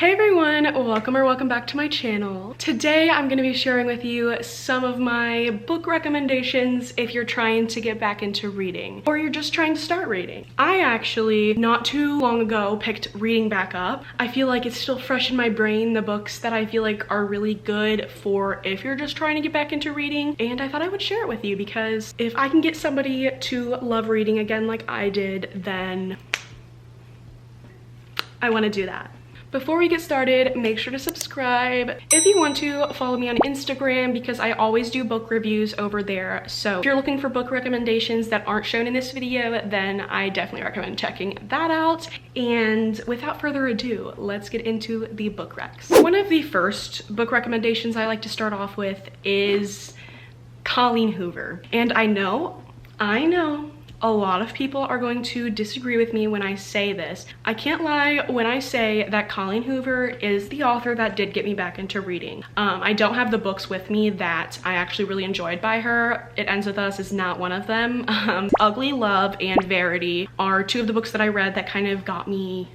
Hey everyone, welcome back to my channel. Today I'm going to be sharing with you some of my book recommendations if you're trying to get back into reading or you're just trying to start reading. I actually, not too long ago, picked reading back up. I feel like it's still fresh in my brain, the books that I feel like are really good for if you're just trying to get back into reading, and I thought I would share it with you because if I can get somebody to love reading again like I did, then I want to do that. Before we get started, make sure to subscribe. If you want to, follow me on Instagram because I always do book reviews over there. So if you're looking for book recommendations that aren't shown in this video, then I definitely recommend checking that out. And without further ado, let's get into the book recs. One of the first book recommendations I like to start off with is Colleen Hoover. And I know, a lot of people are going to disagree with me when I say this. I can't lie when I say that Colleen Hoover is the author that did get me back into reading. I don't have the books with me that I actually really enjoyed by her. It Ends With Us is not one of them. Ugly Love and Verity are two of the books that I read that kind of got me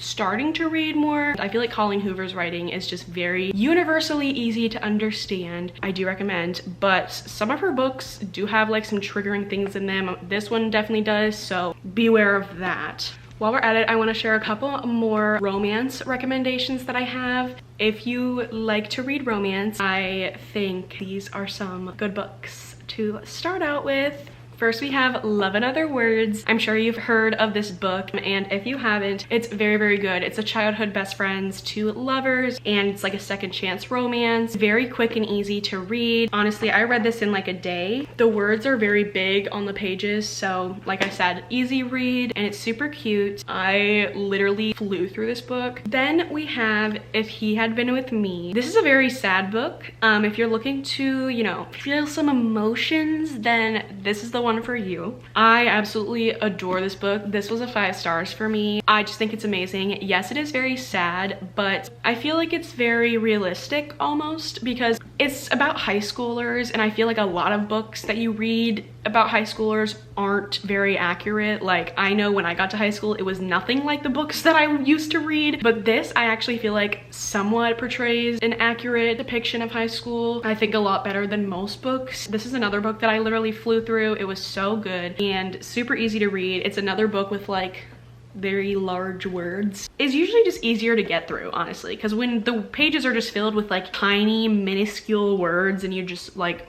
starting to read more. I feel like Colleen Hoover's writing is just very universally easy to understand. I do recommend, but some of her books do have like some triggering things in them. This one definitely does, so beware of that. While we're at it, I want to share a couple more romance recommendations that I have. If you like to read romance, I think these are some good books to start out with. First, we have Love in Other Words. I'm sure you've heard of this book, and if you haven't, it's very, very good. It's a childhood best friends, two lovers, and it's like a second chance romance. Very quick and easy to read. Honestly, I read this in like a day. The words are very big on the pages, so like I said, easy read, and it's super cute. I literally flew through this book. Then we have If He Had Been With Me. This is a very sad book. If you're looking to, you know, feel some emotions, then this is the one for you. I absolutely adore this book. This was a 5 stars for me. I just think it's amazing. Yes, it is very sad, but I feel like it's very realistic almost because it's about high schoolers, and I feel like a lot of books that you read about high schoolers aren't very accurate. Like, I know when I got to high school, it was nothing like the books that I used to read, but this I actually feel like somewhat portrays an accurate depiction of high school. I think a lot better than most books. This is another book that I literally flew through. It was so good and super easy to read. It's another book with like very large words. It's usually just easier to get through, honestly, because when the pages are just filled with like tiny minuscule words and you just like,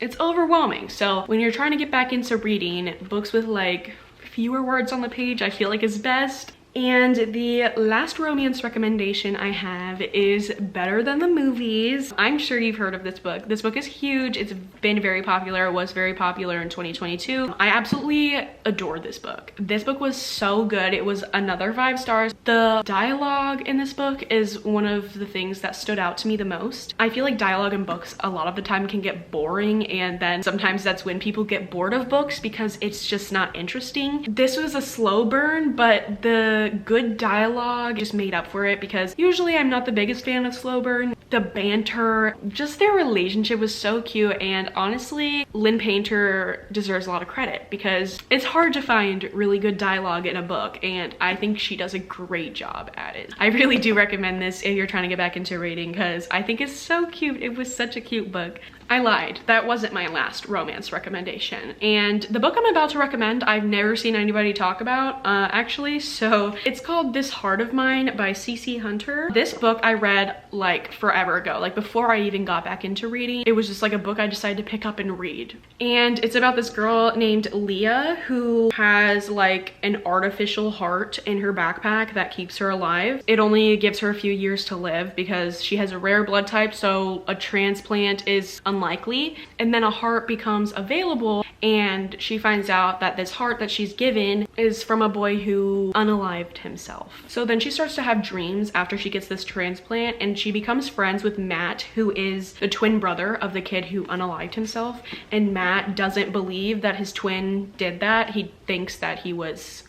it's overwhelming. So when you're trying to get back into reading, books with like fewer words on the page I feel like is best. And the last romance recommendation I have is Better Than the Movies. I'm sure you've heard of this book. This book is huge. It's been very popular. It was very popular in 2022. I absolutely adored this book. This book was so good. It was another 5 stars. The dialogue in this book is one of the things that stood out to me the most. I feel like dialogue in books a lot of the time can get boring, and then sometimes that's when people get bored of books because it's just not interesting. This was a slow burn, but the good dialogue just made up for it because usually I'm not the biggest fan of slow burn. The banter, just their relationship was so cute, and honestly, Lynn Painter deserves a lot of credit because it's hard to find really good dialogue in a book, and I think she does a great job at it. I really do recommend this if you're trying to get back into reading because I think it's so cute. It was such a cute book. I lied. That wasn't my last romance recommendation. And the book I'm about to recommend, I've never seen anybody talk about, actually. So it's called This Heart of Mine by C.C. Hunter. This book I read like forever ago, like before I even got back into reading. It was just like a book I decided to pick up and read. And it's about this girl named Leah who has like an artificial heart in her backpack that keeps her alive. It only gives her a few years to live because she has a rare blood type, so a transplant is unlikely. And then a heart becomes available, and she finds out that this heart that she's given is from a boy who unalived himself. So then she starts to have dreams after she gets this transplant, and she becomes friends with Matt, who is the twin brother of the kid who unalived himself. And Matt doesn't believe that his twin did that. He thinks that he was,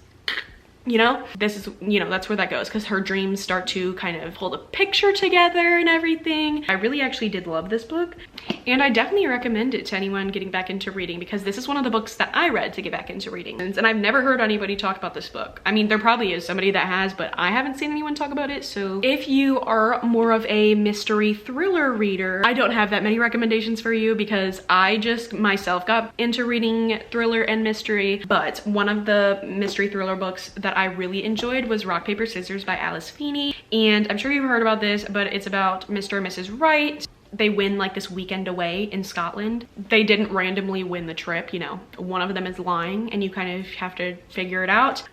you know, this is, you know, that's where that goes because her dreams start to kind of hold a picture together and everything. I really actually did love this book. And I definitely recommend it to anyone getting back into reading, because this is one of the books that I read to get back into reading. And I've never heard anybody talk about this book. I mean, there probably is somebody that has, but I haven't seen anyone talk about it. So if you are more of a mystery thriller reader, I don't have that many recommendations for you, because I just myself got into reading thriller and mystery. But one of the mystery thriller books that I really enjoyed was Rock, Paper, Scissors by Alice Feeney. And I'm sure you've heard about this, but it's about Mr. and Mrs. Wright. They win like this weekend away in Scotland. They didn't randomly win the trip, you know. One of them is lying and you kind of have to figure it out.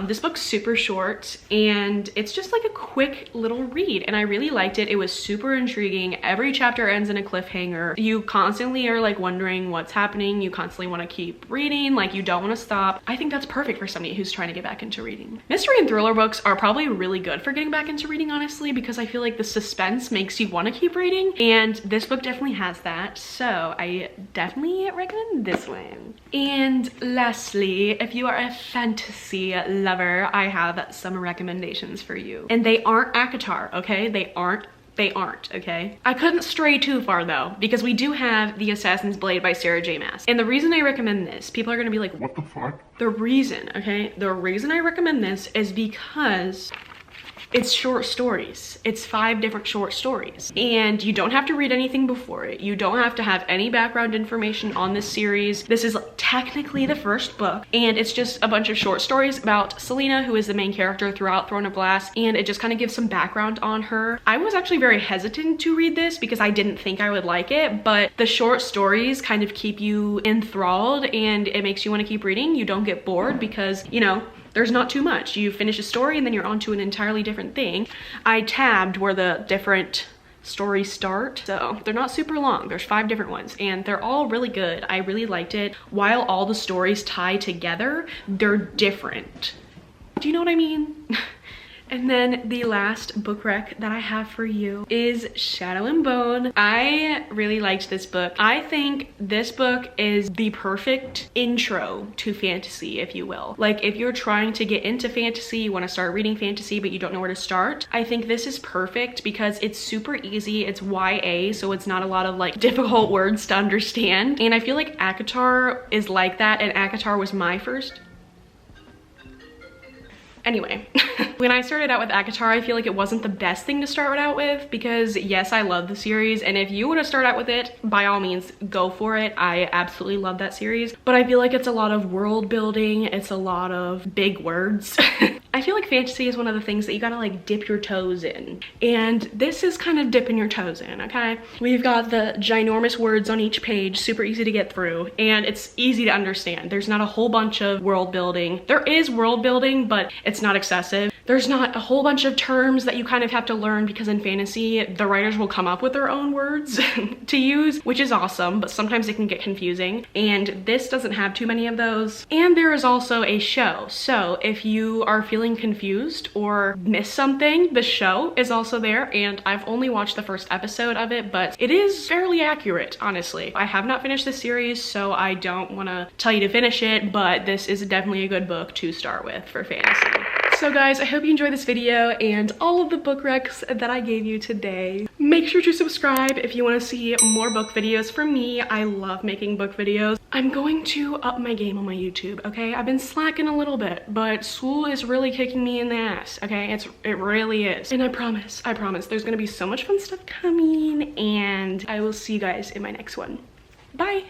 This book's super short and it's just like a quick little read, and I really liked it. It was super intriguing. Every chapter ends in a cliffhanger. You constantly are like wondering what's happening. You constantly want to keep reading, like you don't want to stop. I think that's perfect for somebody who's trying to get back into reading. Mystery and thriller books are probably really good for getting back into reading, honestly, because I feel like the suspense makes you want to keep reading, and this book definitely has that. So I definitely recommend this one. And lastly, if you are a fantasy lover, I have some recommendations for you. And they aren't ACOTAR, okay? They aren't, okay? I couldn't stray too far though, because we do have The Assassin's Blade by Sarah J Maas. And the reason I recommend this, people are gonna be like, what the fuck? The reason I recommend this is because it's short stories. It's 5 different short stories. And you don't have to read anything before it. You don't have to have any background information on this series. This is technically the first book, and it's just a bunch of short stories about Selena, who is the main character throughout Throne of Glass, and it just kind of gives some background on her. I was actually very hesitant to read this because I didn't think I would like it, but the short stories kind of keep you enthralled and it makes you want to keep reading. You don't get bored because, you know, there's not too much. You finish a story and then you're on to an entirely different thing. I tabbed where the different stories start, so they're not super long. There's 5 different ones and they're all really good. I really liked it. While all the stories tie together, they're different. Do you know what I mean? And then the last book rec that I have for you is Shadow and Bone. I really liked this book. I think this book is the perfect intro to fantasy, if you will. Like if you're trying to get into fantasy, you want to start reading fantasy, but you don't know where to start, I think this is perfect because it's super easy. It's YA, so it's not a lot of like difficult words to understand. And I feel like ACOTAR is like that, and ACOTAR was my first. Anyway, when I started out with ACOTAR, I feel like it wasn't the best thing to start out with because yes, I love the series, and if you want to start out with it, by all means, go for it. I absolutely love that series, but I feel like it's a lot of world building. It's a lot of big words. I feel like fantasy is one of the things that you gotta like dip your toes in, and this is kind of dipping your toes in, okay? We've got the ginormous words on each page, super easy to get through, and it's easy to understand. There's not a whole bunch of world building. There is world building, but it's not excessive. There's not a whole bunch of terms that you kind of have to learn because in fantasy, the writers will come up with their own words to use, which is awesome, but sometimes it can get confusing. And this doesn't have too many of those. And there is also a show. So if you are feeling confused or miss something, the show is also there. And I've only watched the first episode of it, but it is fairly accurate, honestly. I have not finished the series, so I don't want to tell you to finish it, but this is definitely a good book to start with for fantasy. So guys, I hope you enjoyed this video and all of the book recs that I gave you today. Make sure to subscribe if you want to see more book videos from me. I love making book videos. I'm going to up my game on my YouTube, okay? I've been slacking a little bit, but school is really kicking me in the ass, okay? It really is. And I promise, there's gonna be so much fun stuff coming, and I will see you guys in my next one. Bye!